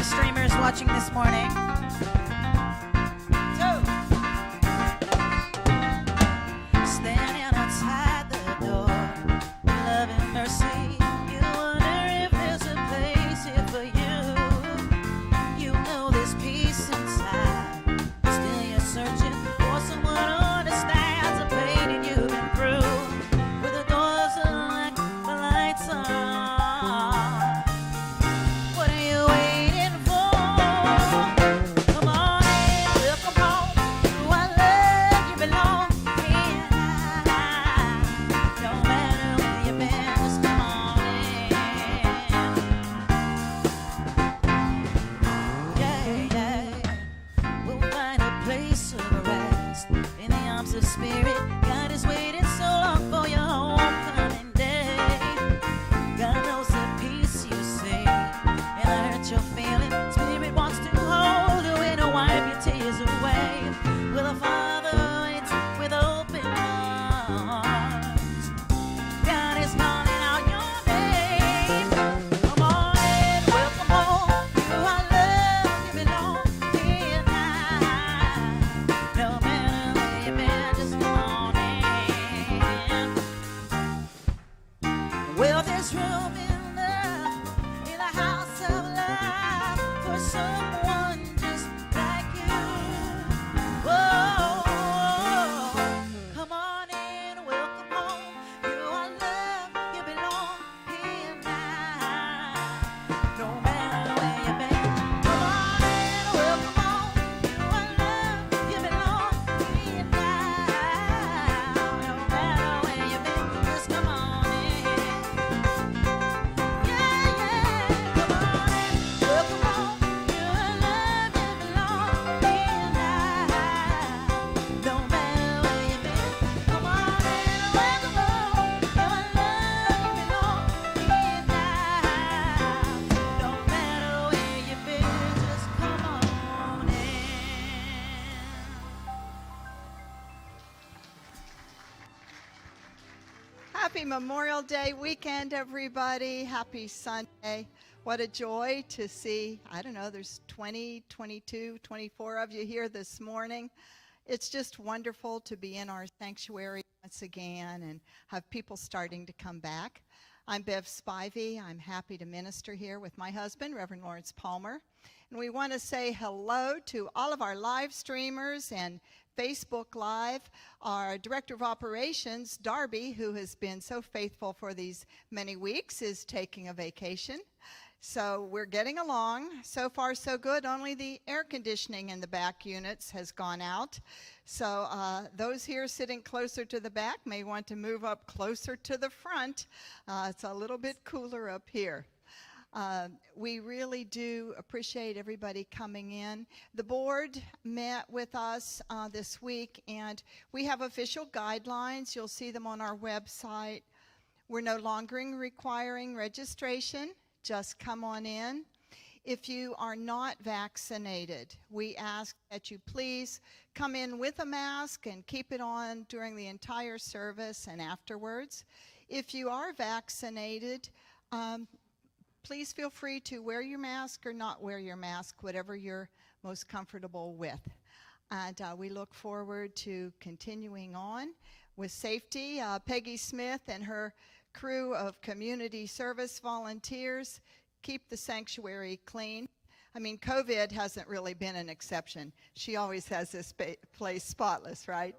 live streamers watching this morning. Standing outside the door, love and mercy. You wonder if there's a place here for you. You know there's peace inside. Still you're searching for someone who understands the pain that you've been through. With the doors unlocked, the lights on. What are you waiting for? Come on in, welcome home. To our love you belong. No matter where you've been, just come on in. Yeah, yeah. We'll find a place of rest in the arms of spirit. God is waiting so long for your homecoming day. God knows the peace you see and the hurt you're feeling. Spirit wants to hold you and wipe your tears away. Will the Father waits with open arms. God is calling out your name. Come on in, welcome home. You are loved, you belong here now. No matter where you've been, just come on in. Well, there's room enough in a house of love for someone just like you. Whoa, come on in, welcome home. You are loved, you belong here now. No matter where you've been, come on in, welcome home. You are loved, you belong here now. No matter where you've been, just come on in. Yeah, yeah, come on in, welcome home. You are loved, you belong here now. No matter where you've been, come on in, welcome home. You are loved, you belong here now. No matter where you've been, just come on in. Happy Memorial Day weekend, everybody. Happy Sunday. What a joy to see, I don't know, there's 20, 22, 24 of you here this morning. It's just wonderful to be in our sanctuary once again and have people starting to come back. I'm Bev Spivey. I'm happy to minister here with my husband, Reverend Lawrence Palmer. And we want to say hello to all of our live streamers and Facebook Live. Our Director of Operations, Darby, who has been so faithful for these many weeks, is taking a vacation. So we're getting along. So far, so good. Only the air conditioning in the back units has gone out. So those here sitting closer to the back may want to move up closer to the front. It's a little bit cooler up here. We really do appreciate everybody coming in. The board met with us this week, and we have official guidelines. You'll see them on our website. We're no longer requiring registration. Just come on in. If you are not vaccinated, we ask that you please come in with a mask and keep it on during the entire service and afterwards. If you are vaccinated, please feel free to wear your mask or not wear your mask, whatever you're most comfortable with. And we look forward to continuing on with safety. Peggy Smith and her crew of community service volunteers keep the sanctuary clean. I mean, COVID hasn't really been an exception. She always has this place spotless, right?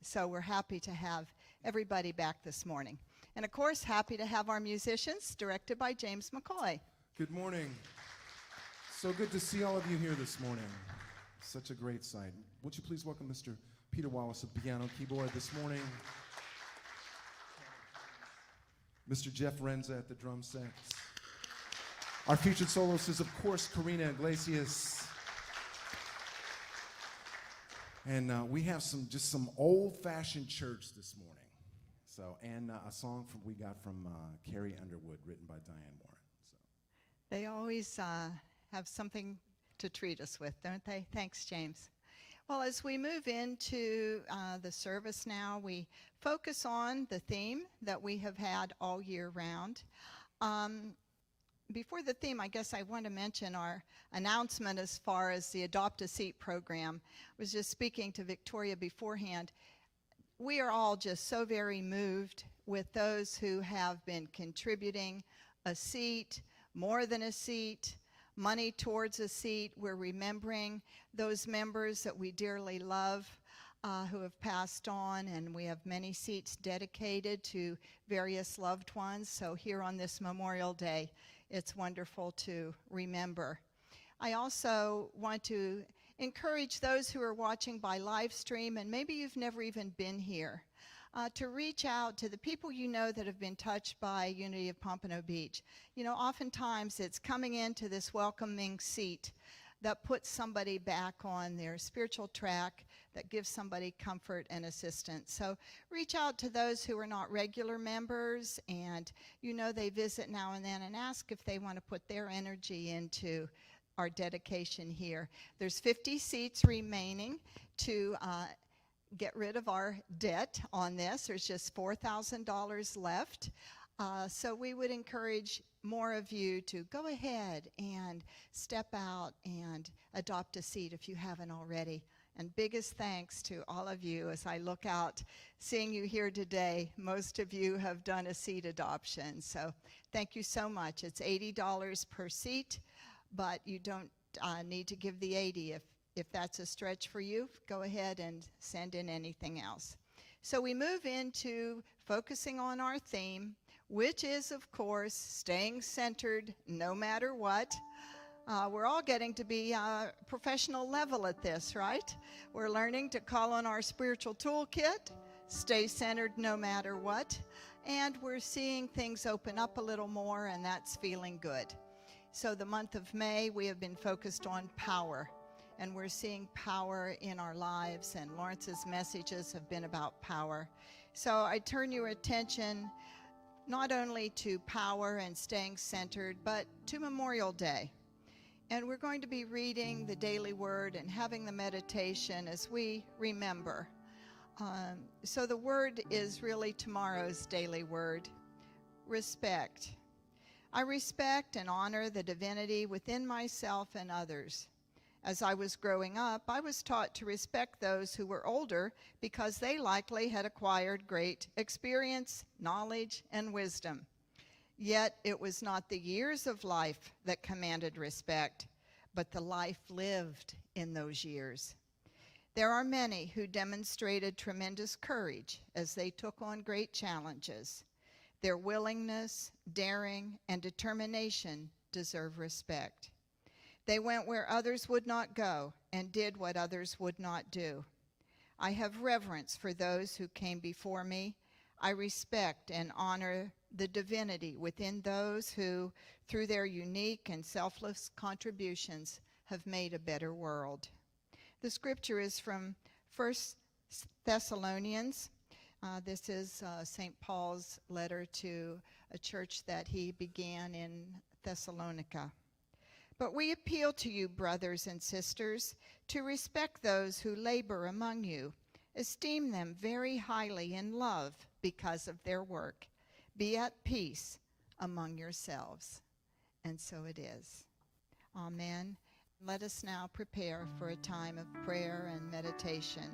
So we're happy to have everybody back this morning. And of course, happy to have our musicians, directed by James McCoy. Good morning. So good to see all of you here this morning. Such a great sight. Would you please welcome Mr. Peter Wallace at piano keyboard this morning. Mr. Jeff Renza at the drum set. Our featured soloist is, of course, Karina Iglesias. And we have some old-fashioned church this morning. So, and a song we got from Carrie Underwood, written by Diane Warren. So. They always have something to treat us with, don't they? Thanks, James. Well, as we move into the service now, we focus on the theme that we have had all year round. before the theme, I guess I want to mention our announcement as far as the Adopt a Seat program. I was just speaking to Victoria beforehand. We are all just so very moved with those who have been contributing a seat, more than a seat, money towards a seat. We're remembering those members that we dearly love who have passed on, and we have many seats dedicated to various loved ones. So here on this Memorial Day, it's wonderful to remember. I also want to encourage those who are watching by live stream, and maybe you've never even been here, to reach out to the people you know that have been touched by Unity of Pompano Beach. You know, oftentimes it's coming into this welcoming seat that puts somebody back on their spiritual track, that gives somebody comfort and assistance. So reach out to those who are not regular members, and you know they visit now and then, and ask if they want to put their energy into our dedication here. There's 50 seats remaining to get rid of our debt on this. There's just $4,000 left. So we would encourage more of you to go ahead and step out and adopt a seat if you haven't already. And biggest thanks to all of you as I look out, seeing you here today. Most of you have done a seat adoption. So thank you so much. It's $80 per seat, but you don't need to give the $80. If that's a stretch for you, go ahead and send in anything else. So we move into focusing on our theme, which is, of course, staying centered no matter what. We're all getting to be professional level at this, right? We're learning to call on our spiritual toolkit, stay centered no matter what, and we're seeing things open up a little more, and that's feeling good. So the month of May, we have been focused on power, and we're seeing power in our lives, and Lawrence's messages have been about power. So I turn your attention not only to power and staying centered, but to Memorial Day. And we're going to be reading the daily word and having the meditation as we remember. So the word is really tomorrow's daily word, respect. I respect and honor the divinity within myself and others. As I was growing up, I was taught to respect those who were older because they likely had acquired great experience, knowledge, and wisdom. Yet it was not the years of life that commanded respect, but the life lived in those years. There are many who demonstrated tremendous courage as they took on great challenges. Their willingness, daring, and determination deserve respect. They went where others would not go and did what others would not do. I have reverence for those who came before me. I respect and honor the divinity within those who, through their unique and selfless contributions, have made a better world. The scripture is from 1 Thessalonians. This is St. Paul's letter to a church that he began in Thessalonica. But we appeal to you, brothers and sisters, to respect those who labor among you. Esteem them very highly in love because of their work. Be at peace among yourselves. And so it is. Amen. Let us now prepare for a time of prayer and meditation.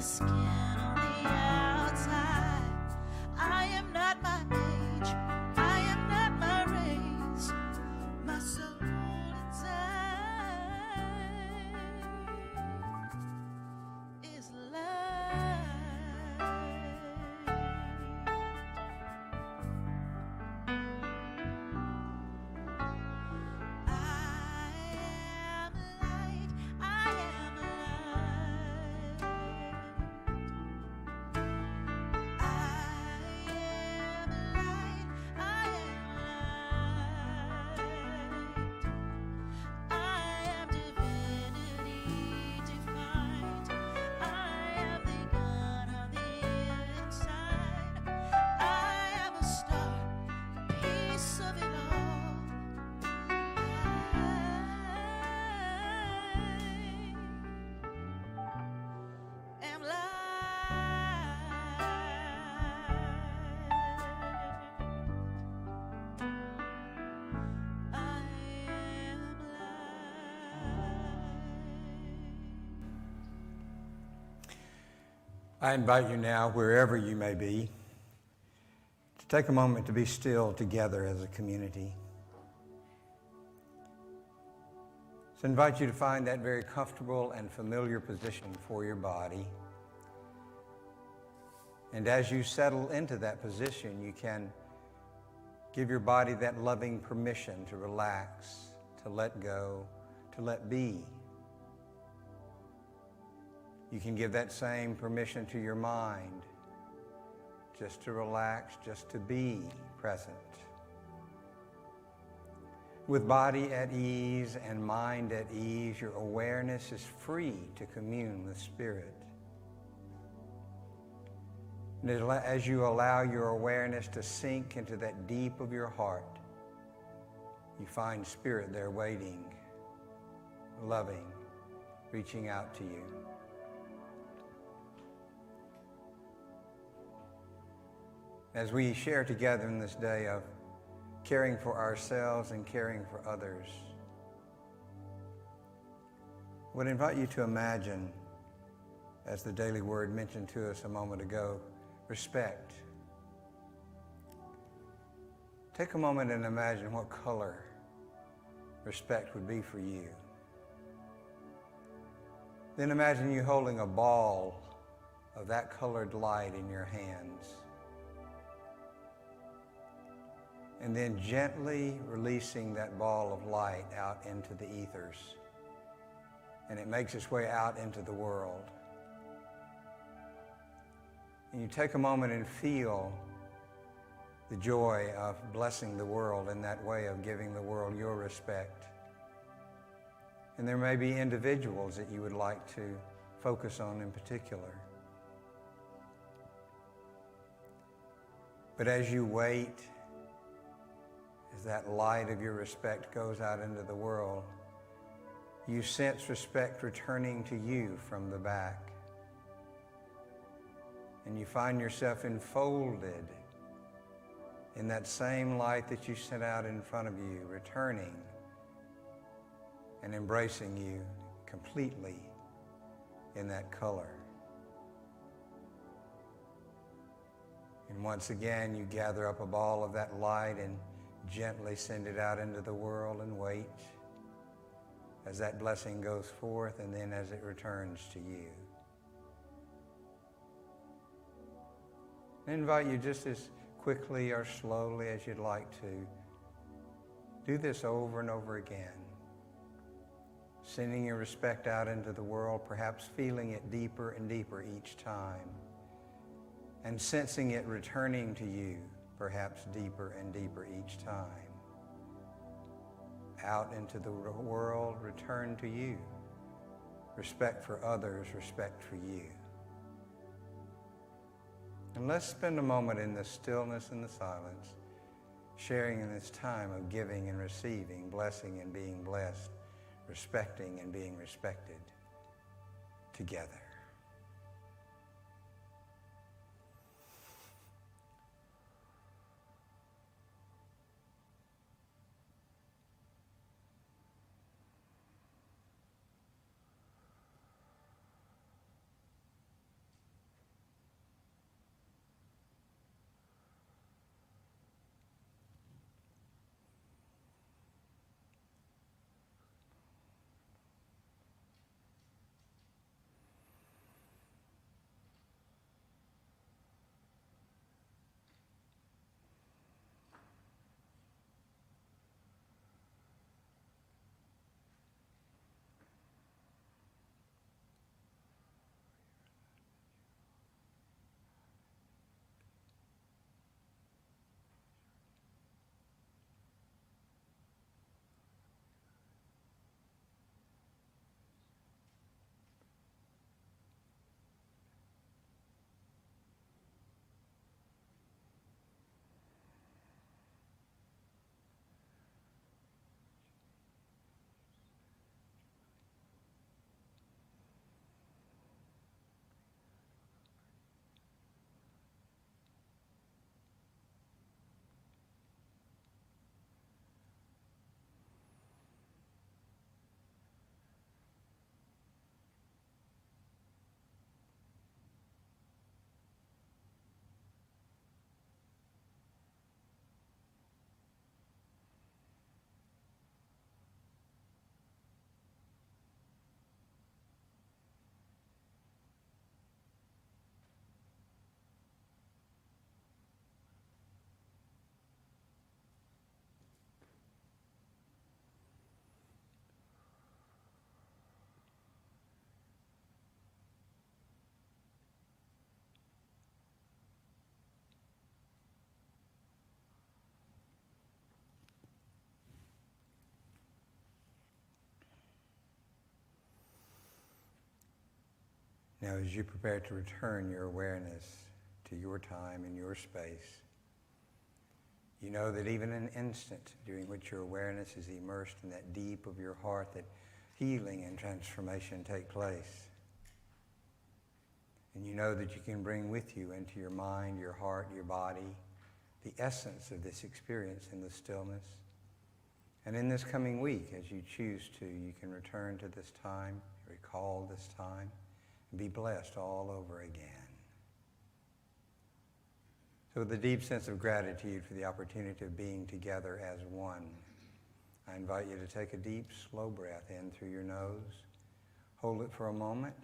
Skin on the outside. I am not my I invite you now, wherever you may be, to take a moment to be still together as a community. So I invite you to find that very comfortable and familiar position for your body. And as you settle into that position, you can give your body that loving permission to relax, to let go, to let be. You can give that same permission to your mind, just to relax, just to be present. With body at ease and mind at ease, your awareness is free to commune with Spirit. And as you allow your awareness to sink into that deep of your heart, you find Spirit there waiting, loving, reaching out to you. As we share together in this day of caring for ourselves and caring for others, I would invite you to imagine, as the daily word mentioned to us a moment ago, respect. Take a moment and imagine what color respect would be for you. Then imagine you holding a ball of that colored light in your hands. And then gently releasing that ball of light out into the ethers. And it makes its way out into the world. And you take a moment and feel the joy of blessing the world in that way of giving the world your respect. And there may be individuals that you would like to focus on in particular. But as you wait, as that light of your respect goes out into the world, you sense respect returning to you from the back. And you find yourself enfolded in that same light that you sent out in front of you, returning and embracing you completely in that color. And once again, you gather up a ball of that light and gently send it out into the world and wait as that blessing goes forth and then as it returns to you. I invite you just as quickly or slowly as you'd like to do this over and over again. Sending your respect out into the world, perhaps feeling it deeper and deeper each time, and sensing it returning to you, perhaps deeper and deeper each time. Out into the world, return to you. Respect for others, respect for you. And let's spend a moment in the stillness and the silence, sharing in this time of giving and receiving, blessing and being blessed, respecting and being respected together. Now, as you prepare to return your awareness to your time and your space, you know that even an instant during which your awareness is immersed in that deep of your heart, that healing and transformation take place. And you know that you can bring with you into your mind, your heart, your body, the essence of this experience in the stillness. And in this coming week, as you choose to, you can return to this time, recall this time, and be blessed all over again. So with a deep sense of gratitude for the opportunity of being together as one, I invite you to take a deep, slow breath in through your nose. Hold it for a moment.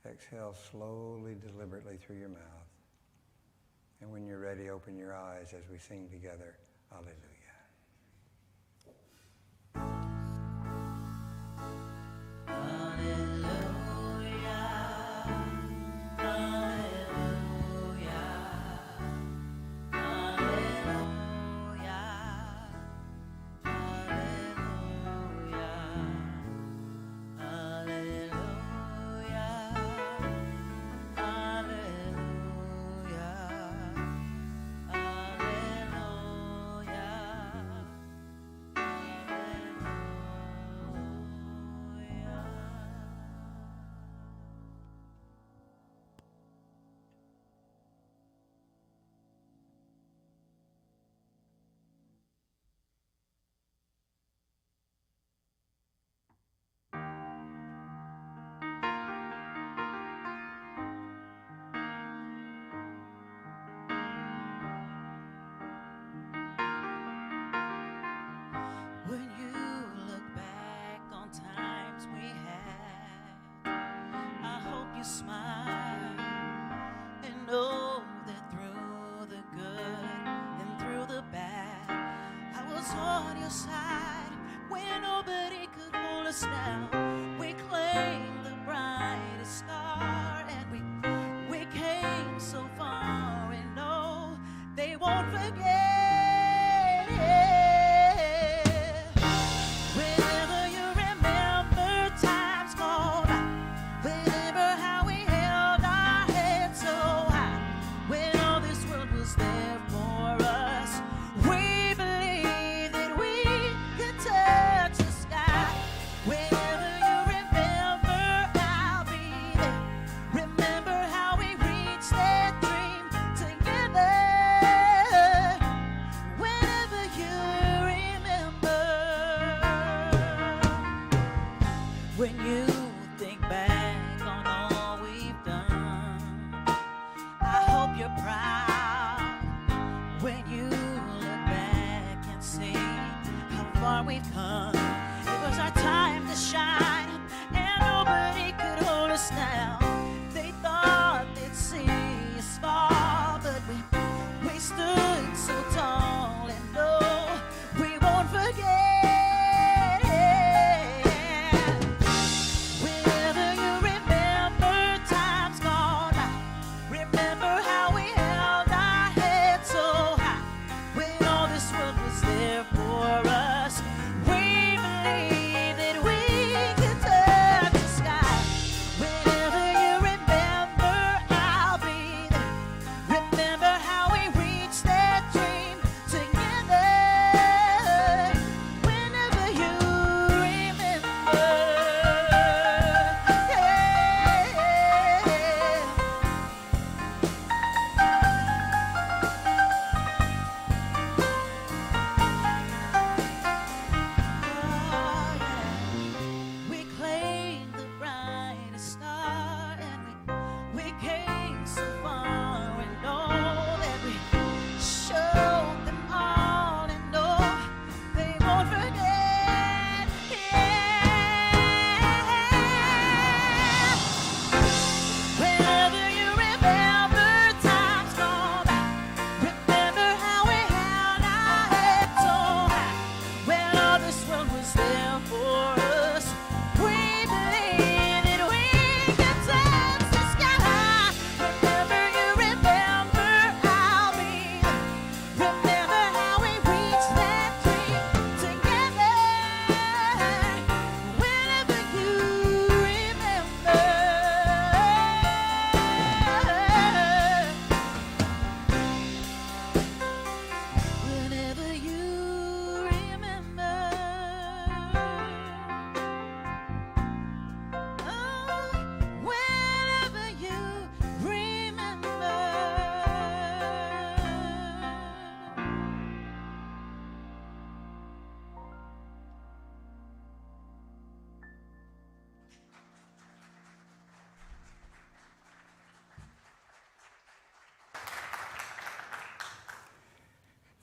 Exhale slowly, deliberately through your mouth. And when you're ready, open your eyes as we sing together, Alleluia. When you look back on times we had, I hope you smile and know that through the good and through the bad, I was on your side when nobody could hold us down. We claimed the brightest star and we came so far, and no, they won't forget. When you think back on all we've done, I hope you're proud. When you look back and see how far we've come, it was our time to shine, and nobody could hold us down. They thought they'd see us fall, but we stood so tall, and no, we won't forget. Wherever you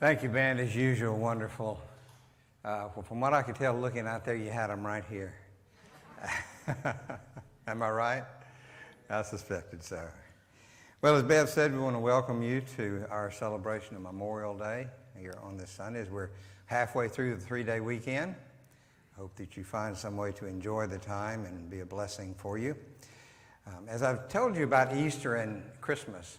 Thank you, band, as usual. Wonderful. Well, from what I could tell looking out there, you had them right here. Am I right? I suspected so. Well, as Bev said, we want to welcome you to our celebration of Memorial Day here on this Sunday as we're halfway through the three-day weekend. I hope that you find some way to enjoy the time and be a blessing for you. As I've told you about Easter and Christmas,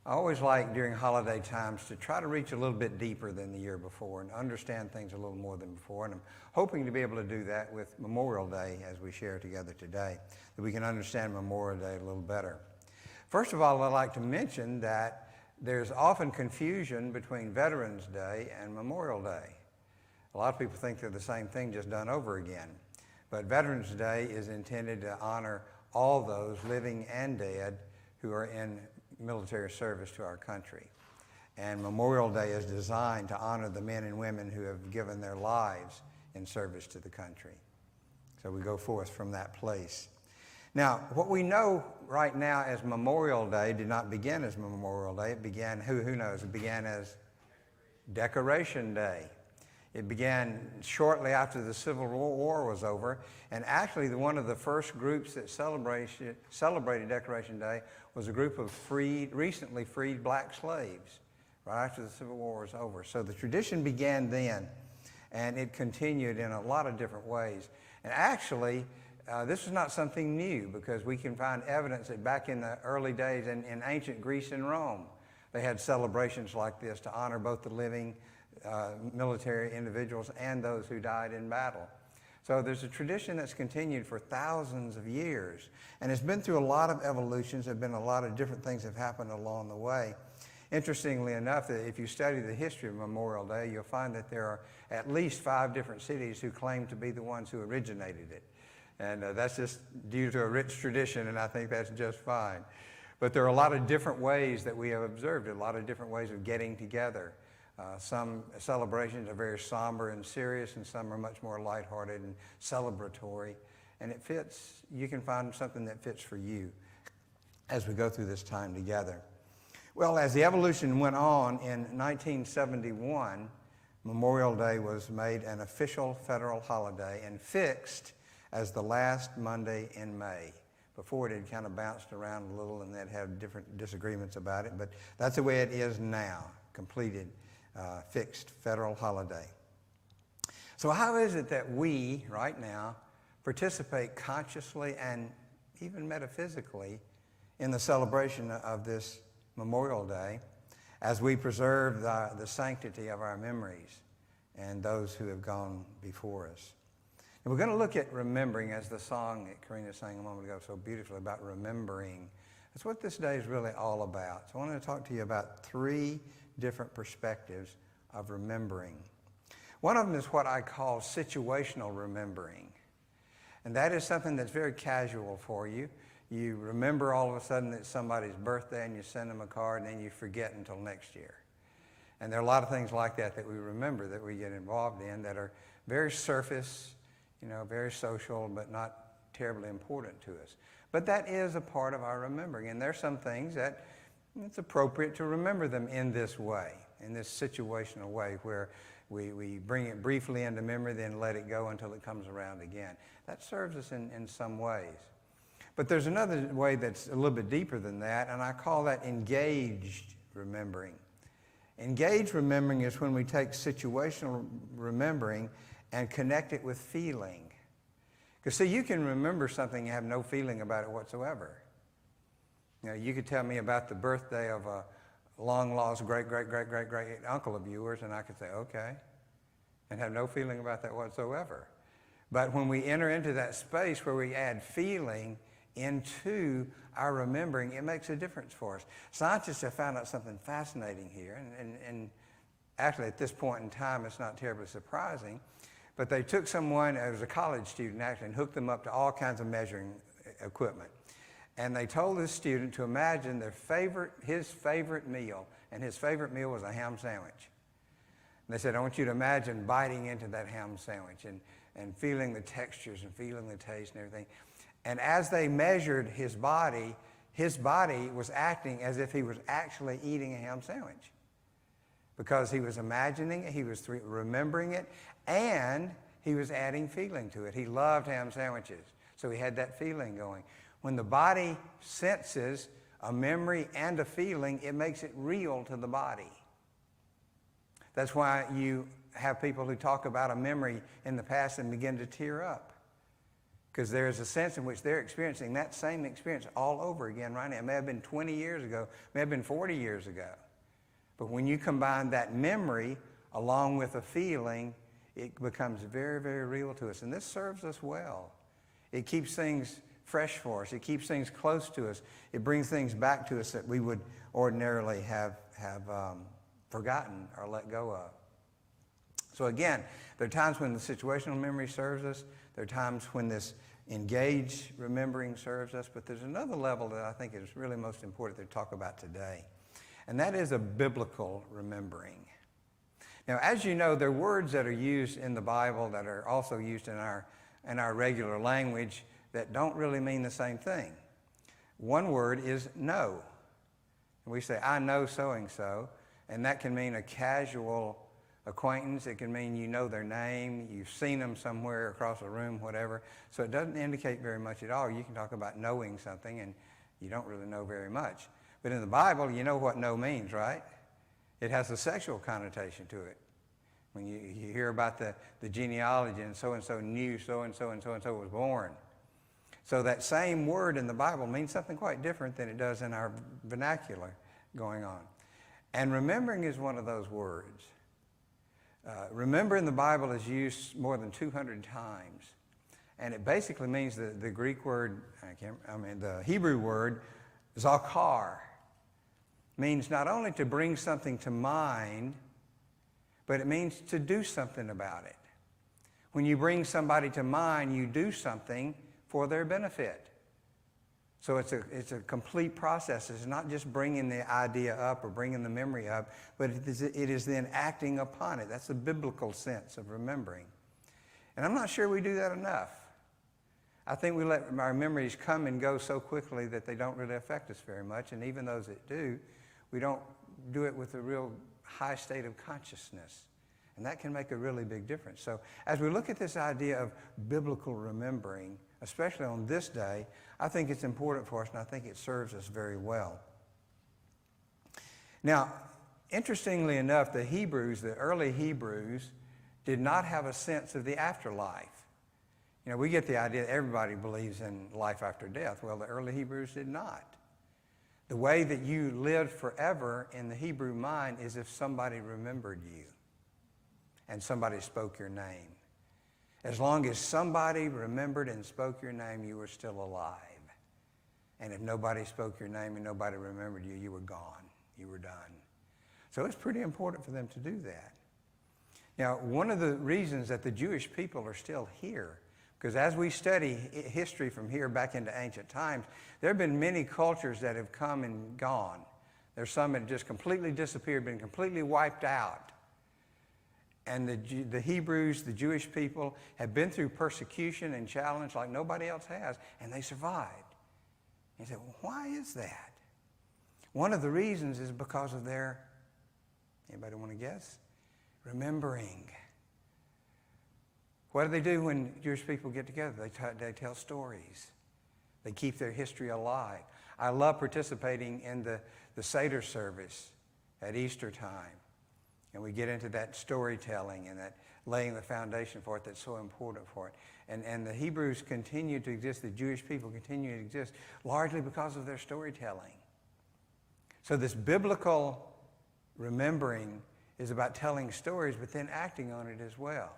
I always like during holiday times to try to reach a little bit deeper than the year before and understand things a little more than before. And I'm hoping to be able to do that with Memorial Day as we share together today, that we can understand Memorial Day a little better. First of all, I'd like to mention that there's often confusion between Veterans Day and Memorial Day. A lot of people think they're the same thing, just done over again. But Veterans Day is intended to honor all those living and dead who are in military service to our country. And Memorial Day is designed to honor the men and women who have given their lives in service to the country. So we go forth from that place. Now, what we know right now as Memorial Day did not begin as Memorial Day. It began, who knows, it began as Decoration Day. It began shortly after the Civil War was over, and actually one of the first groups that celebrated Decoration Day was a group of recently freed black slaves, right after the Civil War was over. So the tradition began then, and it continued in a lot of different ways. And actually, this is not something new, because we can find evidence that back in the early days in ancient Greece and Rome, they had celebrations like this to honor both the living military individuals and those who died in battle. So there's a tradition that's continued for thousands of years, and it's been through a lot of evolutions. There have been a lot of different things that have happened along the way. Interestingly enough, that if you study the history of Memorial Day, you'll find that there are at least 5 different cities who claim to be the ones who originated it. And that's just due to a rich tradition, and I think that's just fine. But there are a lot of different ways that we have observed it, a lot of different ways of getting together. Some celebrations are very somber and serious, and some are much more lighthearted and celebratory. And it fits, you can find something that fits for you as we go through this time together. Well, as the evolution went on, in 1971, Memorial Day was made an official federal holiday and fixed as the last Monday in May. Before it had kind of bounced around a little and they'd had different disagreements about it, but that's the way it is now, completed. Fixed federal holiday. So how is it that we, right now, participate consciously and even metaphysically in the celebration of this Memorial Day as we preserve the sanctity of our memories and those who have gone before us? And we're going to look at remembering, as the song that Karina sang a moment ago so beautifully about remembering. That's what this day is really all about. So I want to talk to you about 3 different perspectives of remembering. One of them is what I call situational remembering. And that is something that's very casual for you. You remember all of a sudden it's somebody's birthday and you send them a card and then you forget until next year. And there are a lot of things like that that we remember, that we get involved in, that are very surface, very social, but not terribly important to us. But that is a part of our remembering. And there are some things that it's appropriate to remember them in this way, in this situational way, where we bring it briefly into memory, then let it go until it comes around again. That serves us in some ways. But there's another way that's a little bit deeper than that, and I call that engaged remembering. Engaged remembering is when we take situational remembering and connect it with feeling. Because see, you can remember something and have no feeling about it whatsoever. You could tell me about the birthday of a long-lost great uncle of yours, and I could say, okay, and have no feeling about that whatsoever. But when we enter into that space where we add feeling into our remembering, it makes a difference for us. Scientists have found out something fascinating here, and actually at this point in time, it's not terribly surprising, but they took someone, it was a college student actually, and hooked them up to all kinds of measuring equipment. And they told this student to imagine his favorite meal, and his favorite meal was a ham sandwich. And they said, I want you to imagine biting into that ham sandwich and feeling the textures and feeling the taste and everything. And as they measured his body was acting as if he was actually eating a ham sandwich. because he was imagining it, he was remembering it, and he was adding feeling to it. He loved ham sandwiches, so he had that feeling going. When the body senses a memory and a feeling, it makes it real to the body. That's why you have people who talk about a memory in the past and begin to tear up, because there is a sense in which they're experiencing that same experience all over again right now. It may have been 20 years ago, it may have been 40 years ago. But when you combine that memory along with a feeling, it becomes very, very real to us. And this serves us well. It keeps things fresh for us. It keeps things close to us. It brings things back to us that we would ordinarily have forgotten or let go of. So again, there are times when the situational memory serves us. There are times when this engaged remembering serves us. But there's another level that I think is really most important to talk about today. And that is a biblical remembering. Now, as you know, there are words that are used in the Bible that are also used in our regular language that don't really mean the same thing. One word is know. We say, I know so-and-so, and that can mean a casual acquaintance. It can mean you know their name, you've seen them somewhere across a room, whatever. So it doesn't indicate very much at all. You can talk about knowing something, and you don't really know very much. But in the Bible, you know what know means, right? It has a sexual connotation to it. When you hear about the genealogy and so-and-so knew so-and-so and so-and-so was born. So that same word in the Bible means something quite different than it does in our vernacular going on. And remembering is one of those words. Remember in the Bible is used more than 200 times. And it basically means the Greek word, the Hebrew word, zakar, means not only to bring something to mind, but it means to do something about it. When you bring somebody to mind, you do something for their benefit. So it's a complete process. It's not just bringing the idea up or bringing the memory up, but it is then acting upon it. That's the biblical sense of remembering. And I'm not sure we do that enough. I think we let our memories come and go so quickly that they don't really affect us very much. And even those that do, we don't do it with a real high state of consciousness. And that can make a really big difference. So as we look at this idea of biblical remembering, especially on this day, I think it's important for us, and I think it serves us very well. Now, interestingly enough, the early Hebrews, did not have a sense of the afterlife. You know, we get the idea that everybody believes in life after death. Well, the early Hebrews did not. The way that you lived forever in the Hebrew mind is if somebody remembered you and somebody spoke your name. As long as somebody remembered and spoke your name, you were still alive. And if nobody spoke your name and nobody remembered you, you were gone. You were done. So it's pretty important for them to do that. Now, one of the reasons that the Jewish people are still here, because as we study history from here back into ancient times, there have been many cultures that have come and gone. There's some that have just completely disappeared, been completely wiped out. And the Hebrews, the Jewish people, have been through persecution and challenge like nobody else has, and they survived. And you say, well, why is that? One of the reasons is because of their, anybody want to guess? Remembering. What do they do when Jewish people get together? They tell stories. They keep their history alive. I love participating in the Seder service at Easter time. And we get into that storytelling and that laying the foundation for it that's so important for it. And the Hebrews continue to exist, the Jewish people continue to exist, largely because of their storytelling. So this biblical remembering is about telling stories, but then acting on it as well.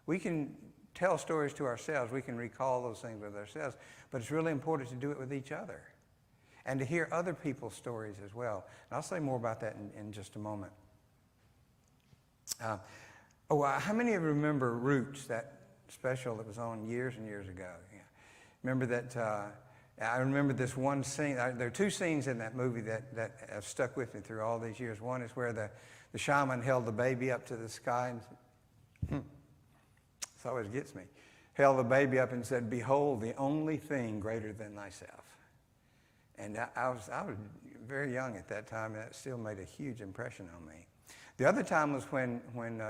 We can tell stories to ourselves. We can recall those things with ourselves, but it's really important to do it with each other and to hear other people's stories as well. And I'll say more about that in just a moment. How many of you remember Roots, that special that was on years and years ago? Yeah. Remember that? I remember this one scene. There are two scenes in that movie that have stuck with me through all these years. One is where the shaman held the baby up to the sky and this always gets me. Held the baby up and said, "Behold, the only thing greater than thyself." And I was very young at that time, and that still made a huge impression on me. The other time was when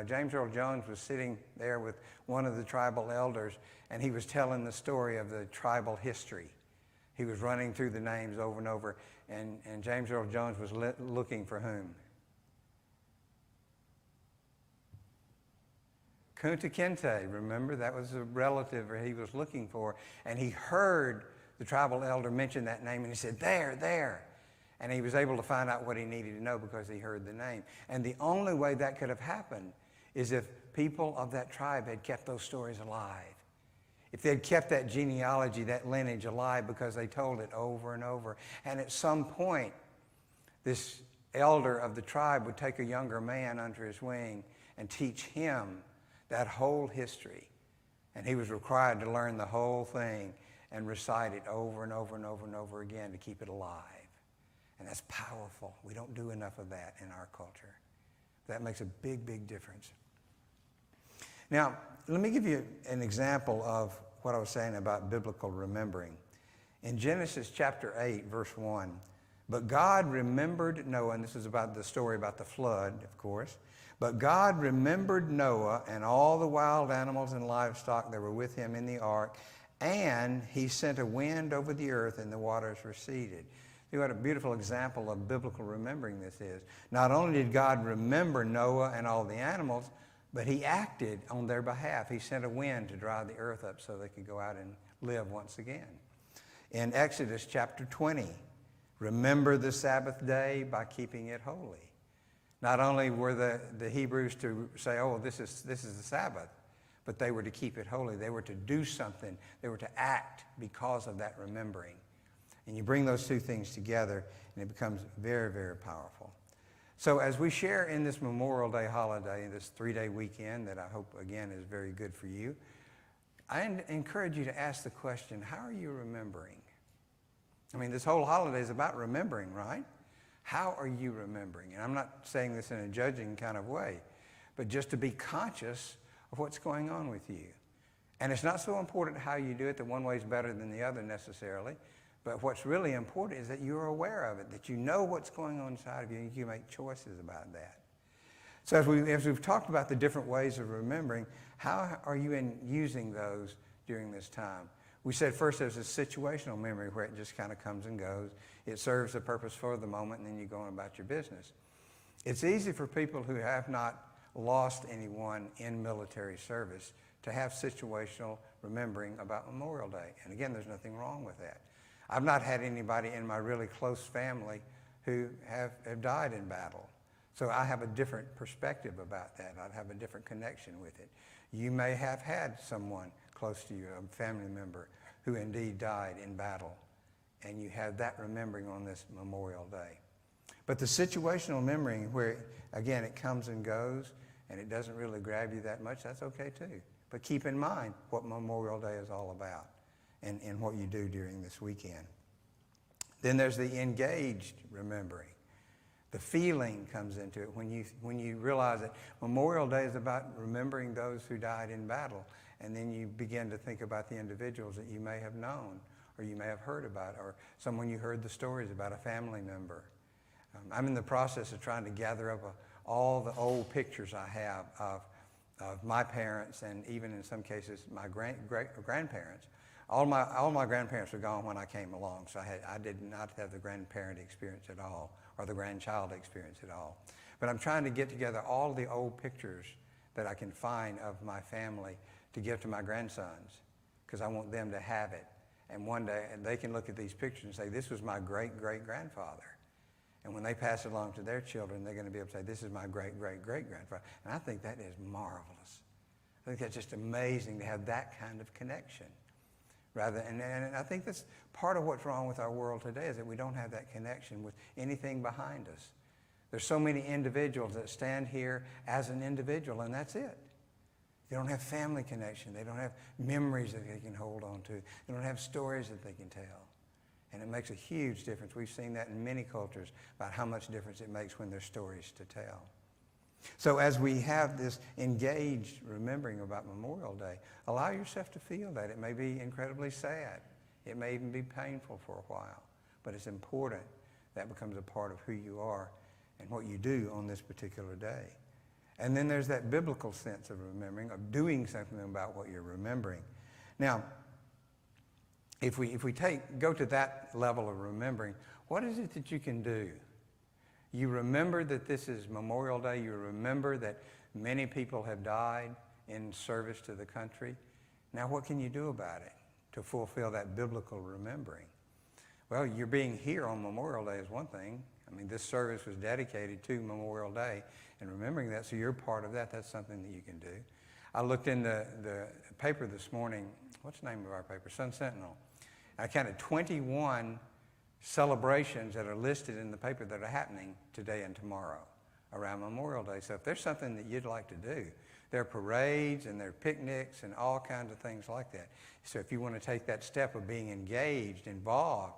James Earl Jones was sitting there with one of the tribal elders, and he was telling the story of the tribal history. He was running through the names over and over, and James Earl Jones was looking for whom? Kunta Kinte, remember? That was a relative he was looking for, and he heard the tribal elder mention that name, and he said, there, there. And he was able to find out what he needed to know because he heard the name. And the only way that could have happened is if people of that tribe had kept those stories alive. If they'd kept that genealogy, that lineage alive, because they told it over and over. And at some point, this elder of the tribe would take a younger man under his wing and teach him that whole history. And he was required to learn the whole thing and recite it over and over and over and over again to keep it alive. And that's powerful. We don't do enough of that in our culture. That makes a big, big difference. Now, let me give you an example of what I was saying about biblical remembering. In Genesis chapter 8, verse 1, but God remembered Noah, and this is about the story about the flood, of course. But God remembered Noah and all the wild animals and livestock that were with him in the ark, and he sent a wind over the earth, and the waters receded. See what a beautiful example of biblical remembering this is. Not only did God remember Noah and all the animals, but he acted on their behalf. He sent a wind to dry the earth up so they could go out and live once again. In Exodus chapter 20, remember the Sabbath day by keeping it holy. Not only were the Hebrews to say, oh, this is the Sabbath, but they were to keep it holy. They were to do something. They were to act because of that remembering. And you bring those two things together, and it becomes very, very powerful. So as we share in this Memorial Day holiday, this 3-day weekend that I hope, again, is very good for you, I encourage you to ask the question, how are you remembering? I mean, this whole holiday is about remembering, right? How are you remembering? And I'm not saying this in a judging kind of way, but just to be conscious of what's going on with you. And it's not so important how you do it, that one way is better than the other necessarily. But what's really important is that you're aware of it, that you know what's going on inside of you, and you can make choices about that. So as we've talked about the different ways of remembering, how are you using those during this time? We said first there's a situational memory where it just kind of comes and goes. It serves a purpose for the moment, and then you go on about your business. It's easy for people who have not lost anyone in military service to have situational remembering about Memorial Day. And again, there's nothing wrong with that. I've not had anybody in my really close family who have died in battle. So I have a different perspective about that. I'd have a different connection with it. You may have had someone close to you, a family member, who indeed died in battle, and you have that remembering on this Memorial Day. But the situational memory where, again, it comes and goes, and it doesn't really grab you that much, that's okay too. But keep in mind what Memorial Day is all about. And what you do during this weekend. Then there's the engaged remembering. The feeling comes into it when you realize that Memorial Day is about remembering those who died in battle, and then you begin to think about the individuals that you may have known, or you may have heard about, or someone you heard the stories about, a family member. I'm in the process of trying to gather up all the old pictures I have of my parents, and even in some cases my grandparents. All my grandparents were gone when I came along, so I did not have the grandparent experience at all, or the grandchild experience at all. But I'm trying to get together all the old pictures that I can find of my family to give to my grandsons, because I want them to have it. And one day they can look at these pictures and say, this was my great-great-grandfather. And when they pass it along to their children, they're going to be able to say, this is my great-great-great-grandfather. And I think that is marvelous. I think that's just amazing to have that kind of connection. And I think that's part of what's wrong with our world today, is that we don't have that connection with anything behind us. There's so many individuals that stand here as an individual, and that's it. They don't have family connection. They don't have memories that they can hold on to. They don't have stories that they can tell. And it makes a huge difference. We've seen that in many cultures about how much difference it makes when there's stories to tell. So as we have this engaged remembering about Memorial Day, allow yourself to feel that. It may be incredibly sad. It may even be painful for a while. But it's important that becomes a part of who you are and what you do on this particular day. And then there's that biblical sense of remembering, of doing something about what you're remembering. Now, if we go to that level of remembering, what is it that you can do? You remember that this is Memorial Day. You remember that many people have died in service to the country. Now, what can you do about it to fulfill that biblical remembering? Well, you're being here on Memorial Day is one thing. I mean, this service was dedicated to Memorial Day and remembering that, so you're part of that. That's something that you can do. I looked in the paper this morning. What's the name of our paper? Sun Sentinel. I counted 21 celebrations that are listed in the paper that are happening today and tomorrow around Memorial Day. So if there's something that you'd like to do, there are parades and there are picnics and all kinds of things like that. So if you want to take that step of being engaged, involved,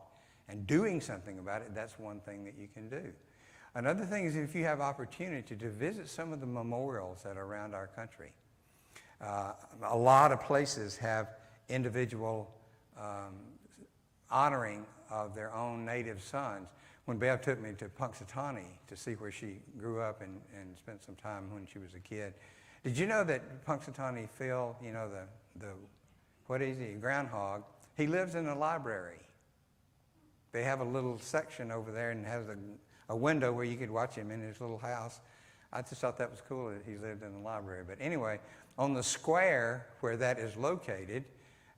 and doing something about it, that's one thing that you can do. Another thing is if you have opportunity to visit some of the memorials that are around our country. A lot of places have individual honoring of their own native sons. When Bev took me to Punxsutawney to see where she grew up and spent some time when she was a kid, did you know that Punxsutawney Phil, you know, the what is he, groundhog, he lives in a library. They have a little section over there and has a window where you could watch him in his little house. I just thought that was cool that he lived in the library. But anyway, on the square where that is located,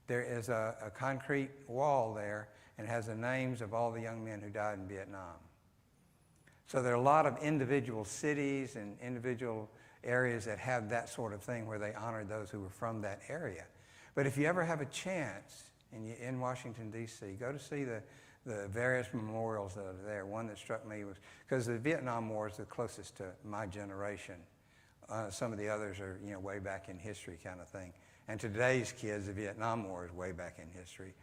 there is a concrete wall there and has the names of all the young men who died in Vietnam. So there are a lot of individual cities and individual areas that have that sort of thing where they honor those who were from that area. But if you ever have a chance and you're in Washington, D.C., go to see the various memorials that are there. One that struck me was, because the Vietnam War is the closest to my generation. Some of the others are, you know, way back in history kind of thing. And to today's kids, the Vietnam War is way back in history.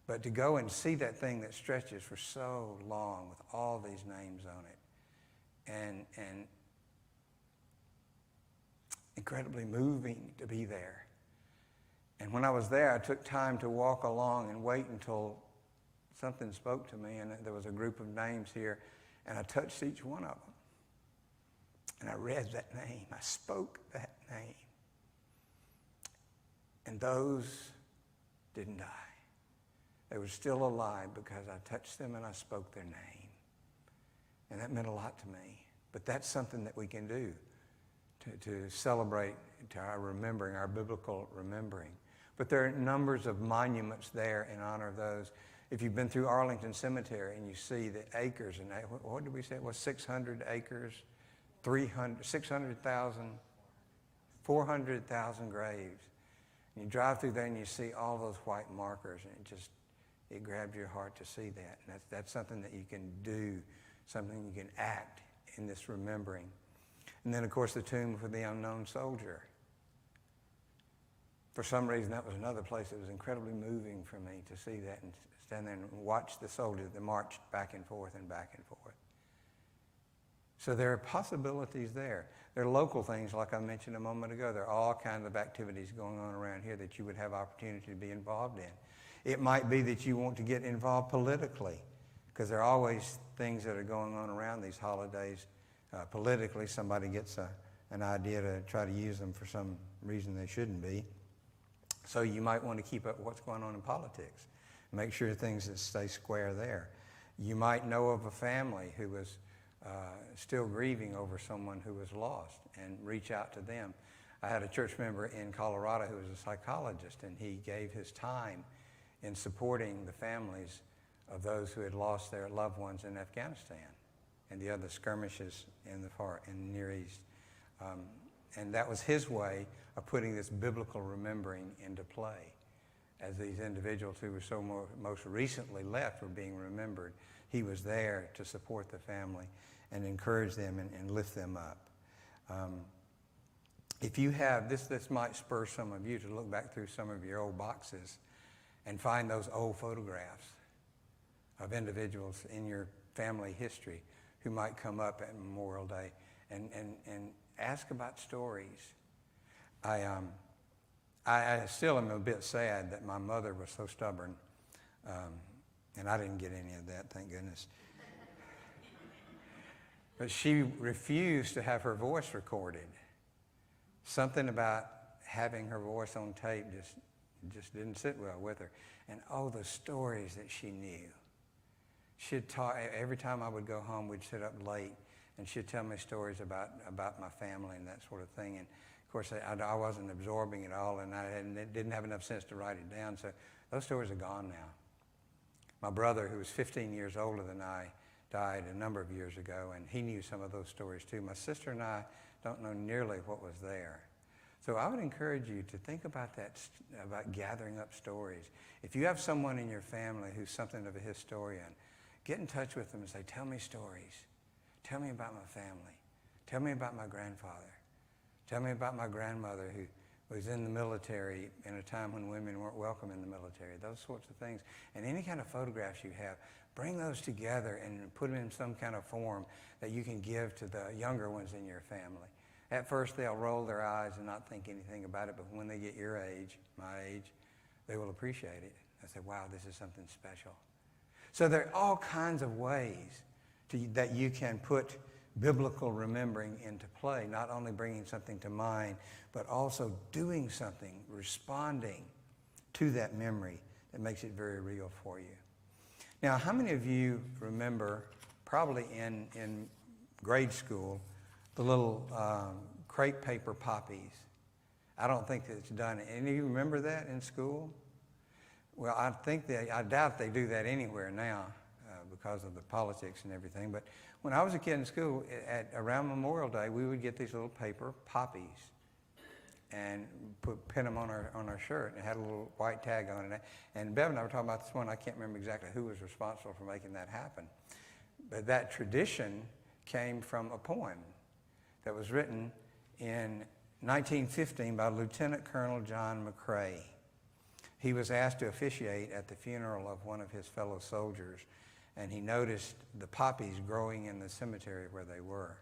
But to go and see that thing that stretches for so long with all these names on it, and incredibly moving to be there. And when I was there, I took time to walk along and wait until something spoke to me, and there was a group of names here, and I touched each one of them. And I read that name. I spoke that name. And those didn't die. They were still alive because I touched them and I spoke their name. And that meant a lot to me. But that's something that we can do to celebrate, to our remembering, our biblical remembering. But there are numbers of monuments there in honor of those. If you've been through Arlington Cemetery and you see the acres, and what did we say it was, 600 acres, 600,000, 400,000 graves. And you drive through there and you see all those white markers, and it grabs your heart to see that. And that's something that you can do, something you can act in this remembering. And then, of course, the tomb for the unknown soldier. For some reason, that was another place that was incredibly moving for me to see that and stand there and watch the soldiers that marched back and forth and back and forth. So there are possibilities there. There are local things, like I mentioned a moment ago. There are all kinds of activities going on around here that you would have opportunity to be involved in. It might be that you want to get involved politically, because there are always things that are going on around these holidays. Politically, somebody gets an idea to try to use them for some reason they shouldn't be. So you might want to keep up with what's going on in politics. Make sure things that stay square there. You might know of a family who was still grieving over someone who was lost, and reach out to them. I had a church member in Colorado who was a psychologist, and he gave his time in supporting the families of those who had lost their loved ones in Afghanistan and the other skirmishes in the Near East. And that was his way of putting this biblical remembering into play. As these individuals who were most recently left were being remembered, he was there to support the family and encourage them and lift them up. If you have, this might spur some of you to look back through some of your old boxes and find those old photographs of individuals in your family history who might come up at Memorial Day, and ask about stories. I still am a bit sad that my mother was so stubborn, and I didn't get any of that, thank goodness. But she refused to have her voice recorded. Something about having her voice on tape just didn't sit well with her. And oh, the stories that she knew. She'd talk, every time I would go home, we'd sit up late, and she'd tell me stories about my family and that sort of thing. And of course, I wasn't absorbing it all, and I didn't have enough sense to write it down, so those stories are gone now. My brother, who was 15 years older than I, died a number of years ago, and he knew some of those stories too. My sister and I don't know nearly what was there. So I would encourage you to think about that, about gathering up stories. If you have someone in your family who's something of a historian, get in touch with them and say, tell me stories. Tell me about my family. Tell me about my grandfather. Tell me about my grandmother who was in the military in a time when women weren't welcome in the military, those sorts of things. And any kind of photographs you have, bring those together and put them in some kind of form that you can give to the younger ones in your family. At first, they'll roll their eyes and not think anything about it, but when they get your age, my age, they will appreciate it. They'll say, wow, this is something special. So there are all kinds of ways that you can put biblical remembering into play, not only bringing something to mind, but also doing something, responding to that memory that makes it very real for you. Now, how many of you remember, probably in grade school, the little crepe paper poppies? I don't think that it's done. Any of you remember that in school? Well, I doubt they do that anywhere now because of the politics and everything. But when I was a kid in school, around Memorial Day, we would get these little paper poppies and pin them on our shirt, and it had a little white tag on it. And Bev and I were talking about this one. I can't remember exactly who was responsible for making that happen. But that tradition came from a poem that was written in 1915 by Lieutenant Colonel John McCrae. He was asked to officiate at the funeral of one of his fellow soldiers, and he noticed the poppies growing in the cemetery where they were.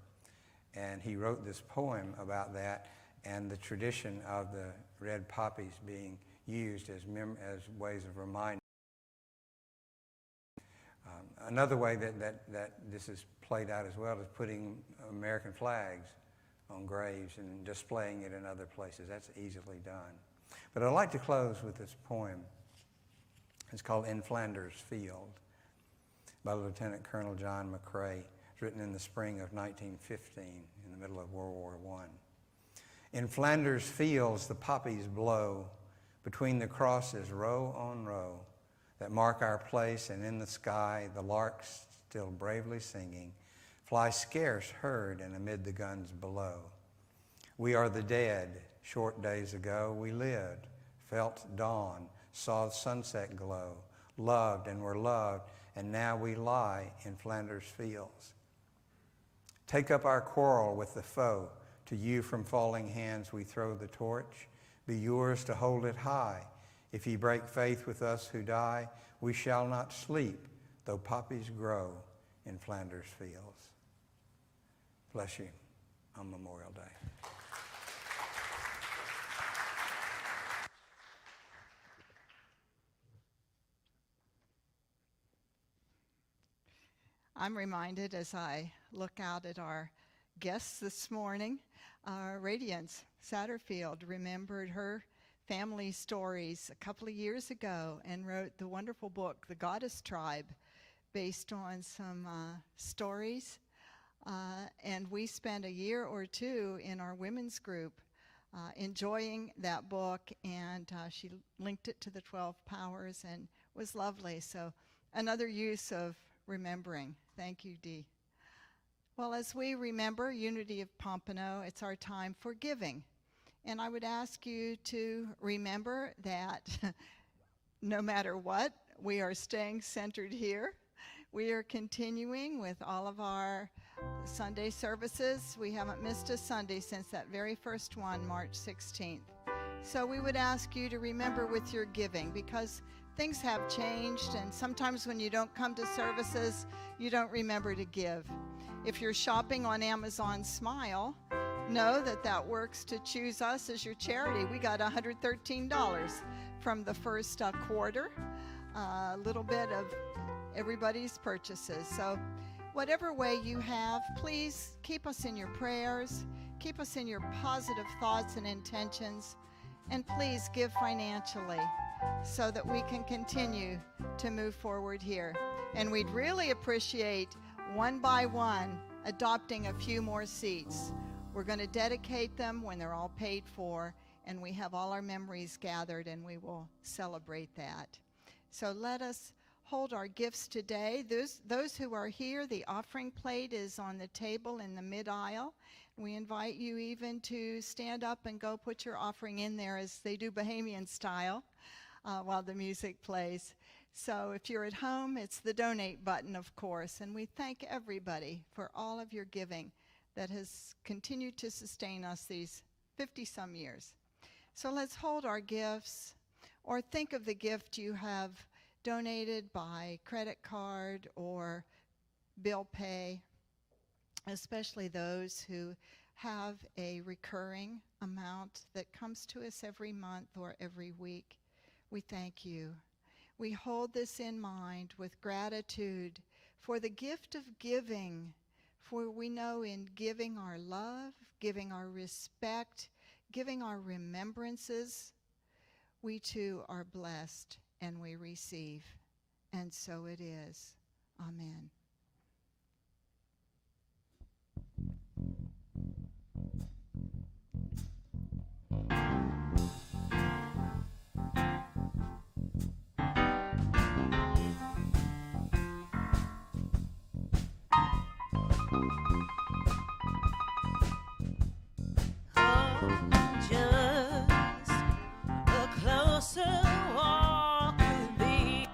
And he wrote this poem about that and the tradition of the red poppies being used as ways of reminding. Another way that this is played out as well is putting American flags on graves and displaying it in other places. That's easily done. But I'd like to close with this poem. It's called In Flanders Field by Lieutenant Colonel John McCrae. It's written in the spring of 1915 in the middle of World War I. In Flanders fields the poppies blow, between the crosses row on row, that mark our place, and in the sky the larks still bravely singing fly scarce heard and amid the guns below. We are the dead. Short days ago we lived, felt dawn, saw the sunset glow, loved and were loved, and now we lie in Flanders fields. Take up our quarrel with the foe. To you from falling hands we throw the torch. Be yours to hold it high. If ye break faith with us who die, we shall not sleep, though poppies grow in Flanders fields. Bless you on Memorial Day. I'm reminded as I look out at our guests this morning, Radiance Satterfield remembered her family stories a couple of years ago and wrote the wonderful book, The Goddess Tribe, based on some stories. And we spent a year or two in our women's group enjoying that book, and she linked it to the 12 Powers and was lovely. So another use of remembering. Thank you, Dee. Well, as we remember Unity of Pompano, it's our time for giving. And I would ask you to remember that no matter what, we are staying centered here. We are continuing with all of our Sunday services. We haven't missed a Sunday since that very first one, March 16th. So we would ask you to remember with your giving, because things have changed, and sometimes when you don't come to services, you don't remember to give. If you're shopping on Amazon Smile, know that that works to choose us as your charity. We got $113 from the first quarter, a little bit of everybody's purchases. So whatever way you have, please keep us in your prayers, keep us in your positive thoughts and intentions, and please give financially so that we can continue to move forward here. And we'd really appreciate, one by one, adopting a few more seats. We're going to dedicate them when they're all paid for, and we have all our memories gathered, and we will celebrate that. So let us hold our gifts today. Those who are here, the offering plate is on the table in the mid-aisle. We invite you even to stand up and go put your offering in there, as they do Bahamian style, while the music plays. So if you're at home, it's the donate button, of course. And we thank everybody for all of your giving that has continued to sustain us these 50-some years. So let's hold our gifts, or think of the gift you have donated by credit card or bill pay, especially those who have a recurring amount that comes to us every month or every week. We thank you. We hold this in mind with gratitude for the gift of giving, for we know in giving our love, giving our respect, giving our remembrances, we too are blessed and we receive. And so it is. Amen. Just a closer walk with me.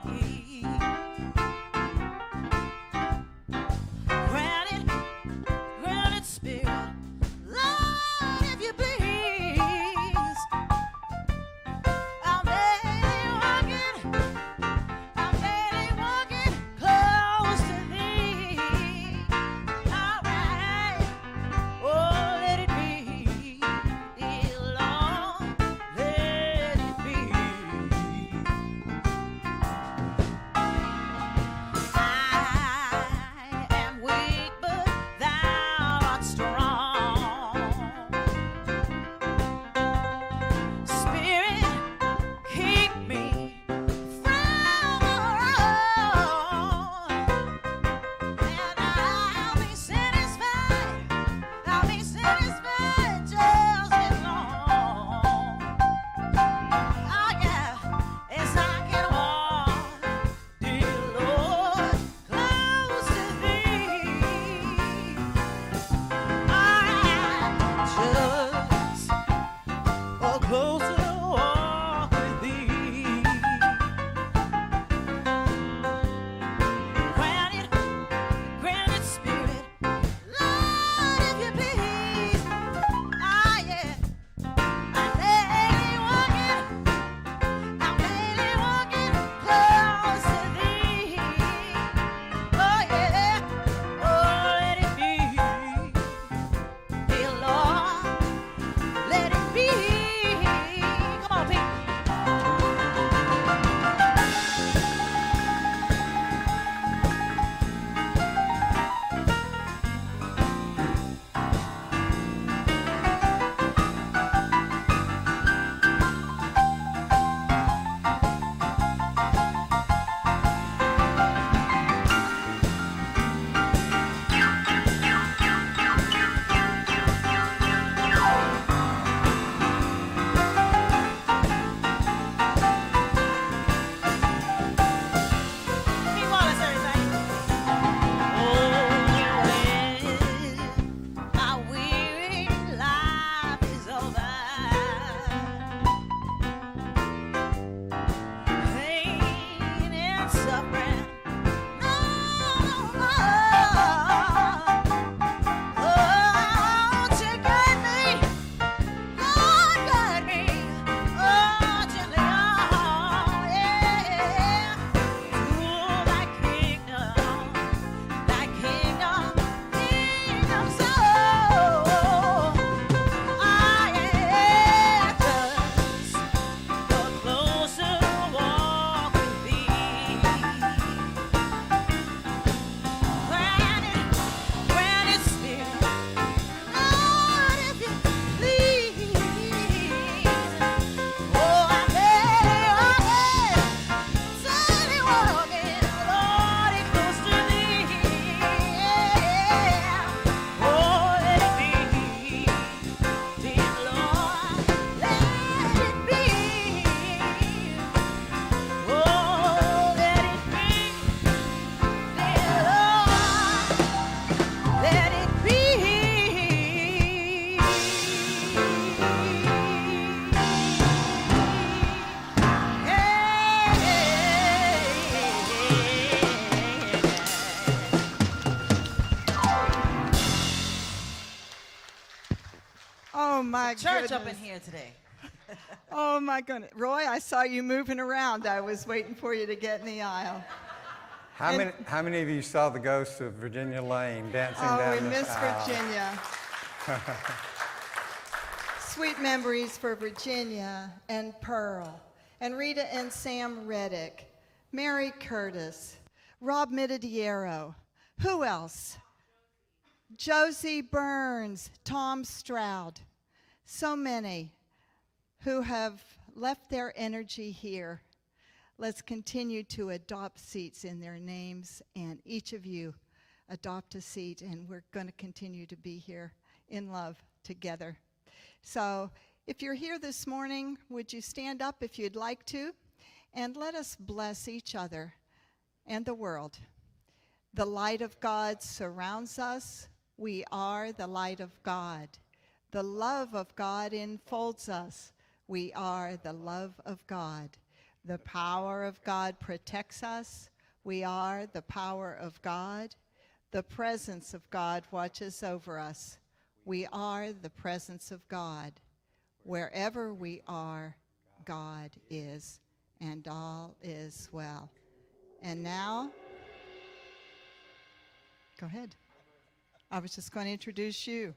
my Church goodness. up in here today. Oh my goodness. Roy, I saw you moving around. I was waiting for you to get in the aisle. How many of you saw the ghost of Virginia Lane dancing down We this miss aisle? Virginia. Sweet memories for Virginia and Pearl, and Rita and Sam Reddick, Mary Curtis, Rob Mitidiero. Who else? Josie Burns, Tom Stroud. So many who have left their energy here. Let's continue to adopt seats in their names, and each of you adopt a seat, and we're going to continue to be here in love together. So if you're here this morning, would you stand up if you'd like to? And let us bless each other and the world. The light of God surrounds us. We are the light of God. The love of God enfolds us. We are the love of God. The power of God protects us. We are the power of God. The presence of God watches over us. We are the presence of God. Wherever we are, God is, and all is well. And now, go ahead. I was just going to introduce you.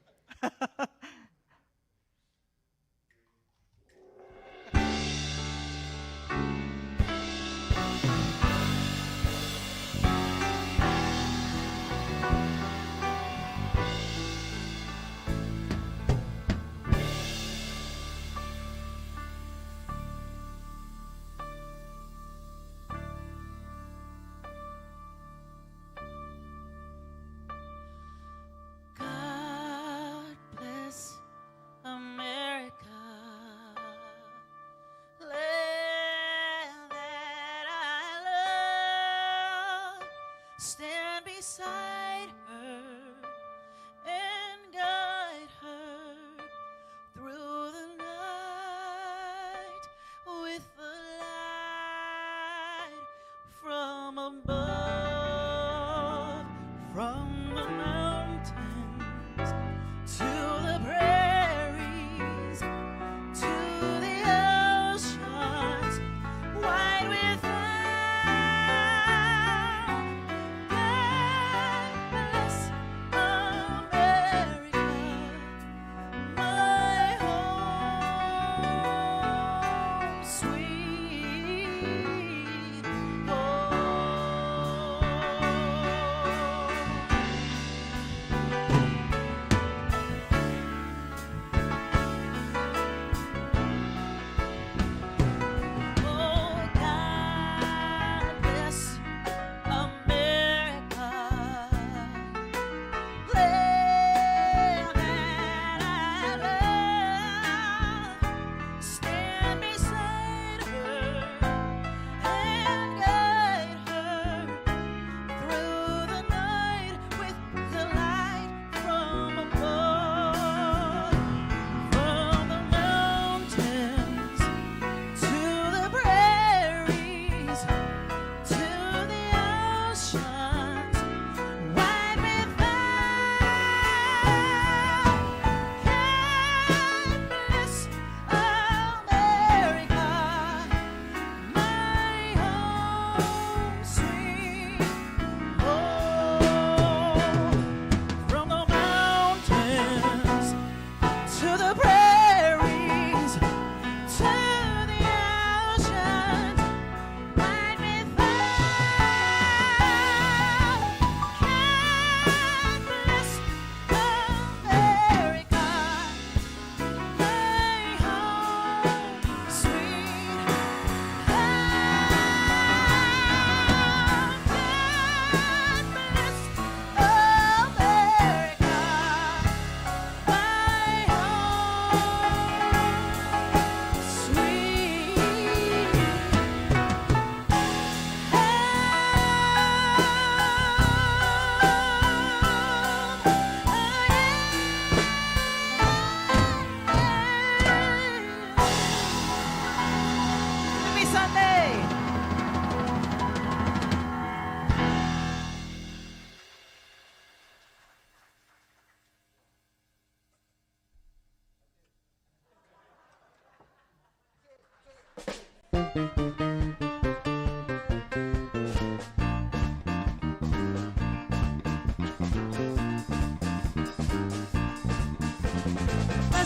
God bless America, land that I love. Stand beside her and guide her through the night with the light from above, from the mountains to the prairies, to the oceans wide without. God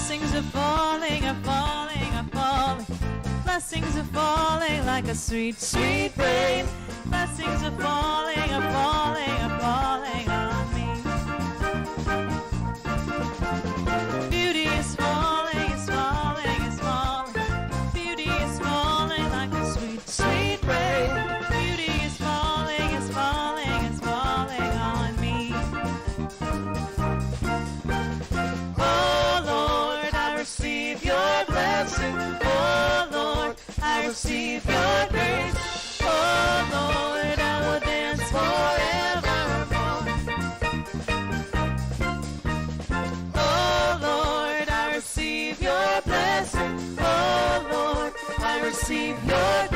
Blessings are falling, are falling, are falling. Blessings are falling like a sweet, sweet rain. Blessings are falling, are falling, are falling on me. Beauty is falling, is falling, is falling. Beauty is falling like a sweet, sweet rain. Beauty is falling, is falling, is falling on me. Oh Lord, I receive your blessing. Oh Lord, I receive your grace. Oh Lord, I will dance forevermore. Oh Lord, I receive your blessing. Oh Lord, I receive your